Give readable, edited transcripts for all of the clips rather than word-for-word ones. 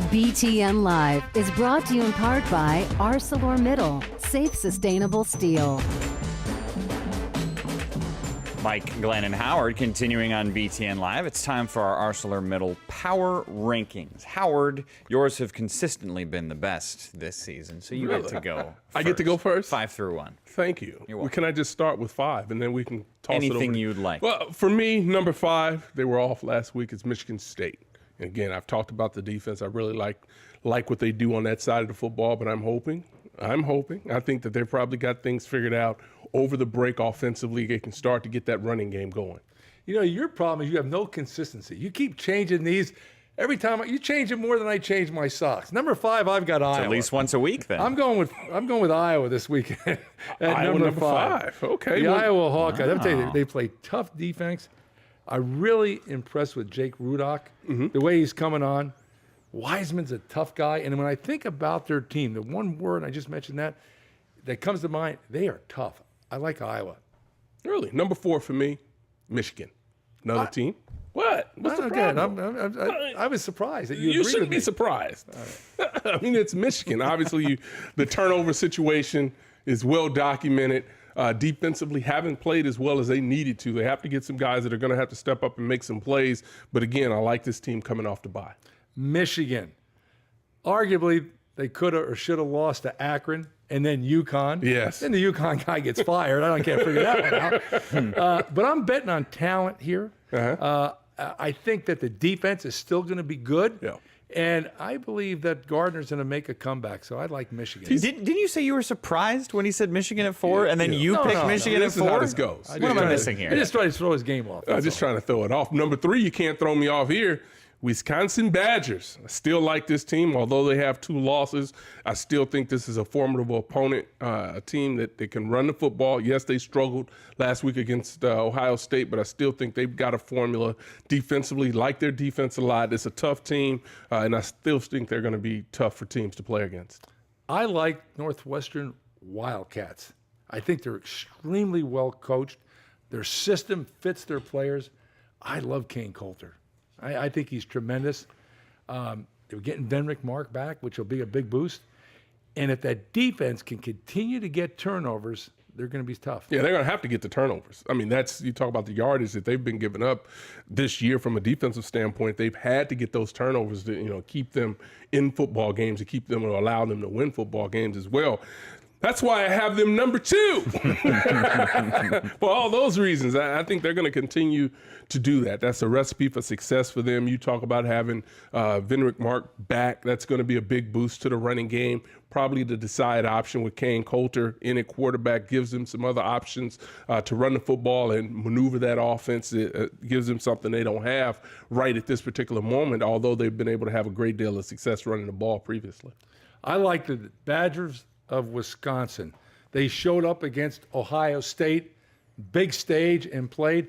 BTN Live is brought to you in part by ArcelorMittal, safe, sustainable steel. Mike, Glenn, and Howard continuing on BTN Live. It's time for our ArcelorMittal Power Rankings. Howard, yours have consistently been the best this season, so you get to go first. I get to go first? 5 through 1. Thank you. Well, can I just start with 5, and then we can toss it over? Anything you'd like. Well, for me, number 5, they were off last week, it's Michigan State. And again, I've talked about the defense. I really like what they do on that side of the football, but I'm hoping. I think that they've probably got things figured out over the break offensively. They can start to get that running game going. You know, your problem is you have no consistency. You keep changing these. Every time you change it more than I change my socks. Number 5, I've got Iowa. At least once a week, then. I'm going with Iowa this weekend at Iowa number 5. Okay. The Iowa Hawkeyes. I'll tell you, Wow. they play tough defense. I'm really impressed with Jake Rudock, the way he's coming on. Wiseman's a tough guy. And when I think about their team, the one word, I just mentioned that comes to mind, they are tough. I like Iowa. Really? Number 4 for me, Michigan. Another team. What? What's the problem? I was surprised that you agreed shouldn't with be me. surprised. I mean, it's Michigan. Obviously, the turnover situation is well documented. Defensively, haven't played as well as they needed to. They have to get some guys that are going to have to step up and make some plays. But again, I like this team coming off the bye. Michigan. Arguably, they could have or should have lost to Akron and then UConn. Yes. Then the UConn guy gets fired. I can't figure that one out. But I'm betting on talent here. I think that the defense is still going to be good. Yeah. And I believe that Gardner's going to make a comeback. So I like Michigan. Didn't you say you were surprised when he said Michigan at 4, and then you picked Michigan at This 4? is how this goes. What am I missing here? I just tried to throw his game off. I'm just trying to throw it off. Number 3, you can't throw me off here. Wisconsin Badgers. I still like this team. Although they have 2 losses, I still think this is a formidable opponent, a team that they can run the football. Yes, they struggled last week against Ohio State, but I still think they've got a formula defensively. Like their defense a lot. It's a tough team, and I still think they're going to be tough for teams to play against. I like Northwestern Wildcats. I think they're extremely well coached. Their system fits their players. I love Kane Coulter. I think he's tremendous. They're getting Venrick Mark back, which will be a big boost. And if that defense can continue to get turnovers, they're going to be tough. Yeah, they're going to have to get the turnovers. I mean, you talk about the yardage that they've been giving up this year from a defensive standpoint. They've had to get those turnovers to, keep them in football games, to keep them or allow them to win football games as well. That's why I have them number 2. For all those reasons, I think they're going to continue to do that. That's a recipe for success for them. You talk about having Venrick Mark back. That's going to be a big boost to the running game. Probably the decide option with Kane Coulter in at quarterback gives them some other options to run the football and maneuver that offense. It gives them something they don't have right at this particular moment, although they've been able to have a great deal of success running the ball previously. I like the Badgers of Wisconsin. They showed up against Ohio State, big stage, and played,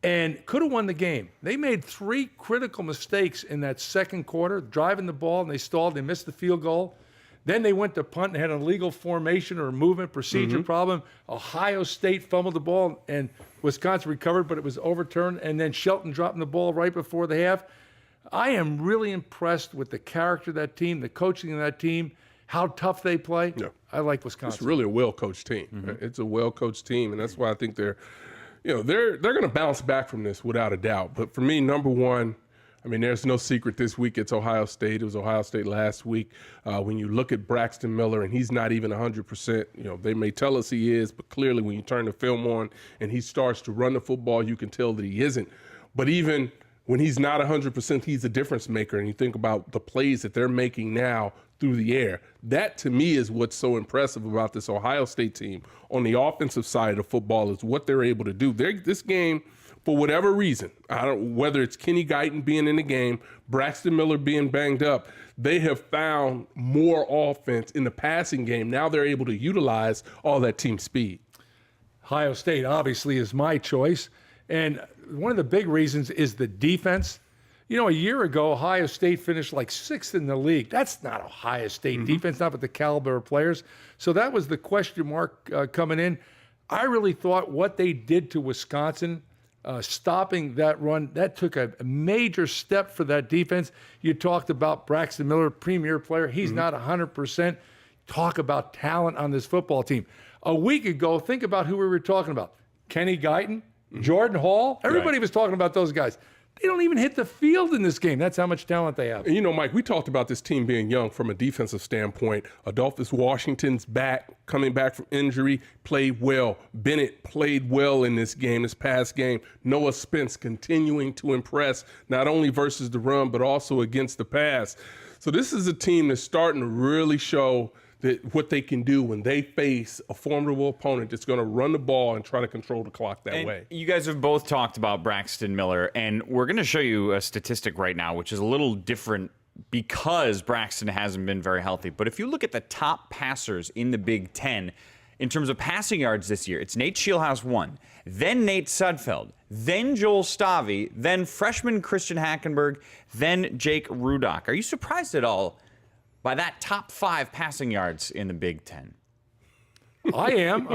and could have won the game. They made 3 critical mistakes in that second quarter, driving the ball, and they stalled. They missed the field goal. Then they went to punt and had an illegal formation or movement procedure problem. Ohio State fumbled the ball, and Wisconsin recovered, but it was overturned, and then Shelton dropping the ball right before the half. I am really impressed with the character of that team, the coaching of that team, how tough they play. Yeah. I like Wisconsin. It's really a well-coached team. It's a well-coached team, and that's why I think they're going to bounce back from this without a doubt. But for me, number 1, I mean, there's no secret this week it's Ohio State. It was Ohio State last week. When you look at Braxton Miller, and he's not even 100%, they may tell us he is, but clearly when you turn the film on and he starts to run the football, you can tell that he isn't. But even when he's not 100%, he's a difference maker. And you think about the plays that they're making now through the air. That, to me, is what's so impressive about this Ohio State team on the offensive side of football is what they're able to do. This game, for whatever reason, whether it's Kenny Guyton being in the game, Braxton Miller being banged up, they have found more offense in the passing game. Now they're able to utilize all that team speed. Ohio State, obviously, is my choice. And one of the big reasons is the defense. A year ago, Ohio State finished like 6th in the league. That's not Ohio State defense, not with the caliber of players. So that was the question mark coming in. I really thought what they did to Wisconsin stopping that run. That took a major step for that defense. You talked about Braxton Miller, premier player. He's not 100%. Talk about talent on this football team. A week ago, think about who we were talking about. Kenny Guyton, Jordan Hall. Everybody was talking about those guys. They don't even hit the field in this game. That's how much talent they have. And you know, Mike, we talked about this team being young from a defensive standpoint. Adolphus Washington's coming back from injury, played well. Bennett played well in this game, this past game. Noah Spence continuing to impress, not only versus the run, but also against the pass. So this is a team that's starting to really show what they can do when they face a formidable opponent that's going to run the ball and try to control the clock that way. You guys have both talked about Braxton Miller, and we're going to show you a statistic right now, which is a little different because Braxton hasn't been very healthy. But if you look at the top passers in the Big Ten, in terms of passing yards this year, it's Nate Scheelhaase 1, then Nate Sudfeld, then Joel Stavy, then freshman Christian Hackenberg, then Jake Rudock. Are you surprised at all by that top 5 passing yards in the Big Ten? I am.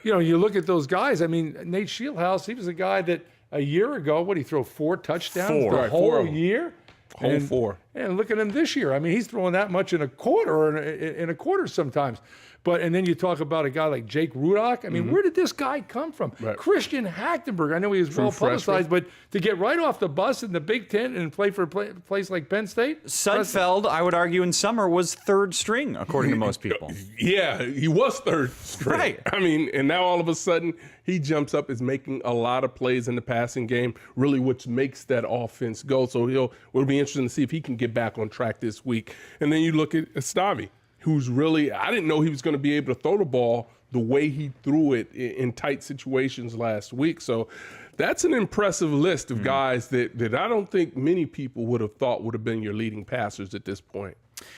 You look at those guys. I mean, Nate Scheelhaase, he was a guy that a year ago, what, he throw 4 touchdowns the whole year? Whole 4. And look at him this year. I mean, he's throwing that much in a quarter or in a quarter sometimes. And then you talk about a guy like Jake Rudock. I mean, where did this guy come from? Right. Christian Hackenberg. I know he was well publicized, but to get right off the bus in the Big Ten and play for a place like Penn State? Sudfeld, I would argue, in summer was 3rd string, according to most people. Yeah, he was 3rd string. Right. I mean, and now all of a sudden he jumps up, is making a lot of plays in the passing game, really which makes that offense go. So it'll be interesting to see if he can get back on track this week. And then you look at Stavy, who's really, I didn't know he was going to be able to throw the ball the way he threw it in tight situations last week. So that's an impressive list of guys that I don't think many people would have thought would have been your leading passers at this point.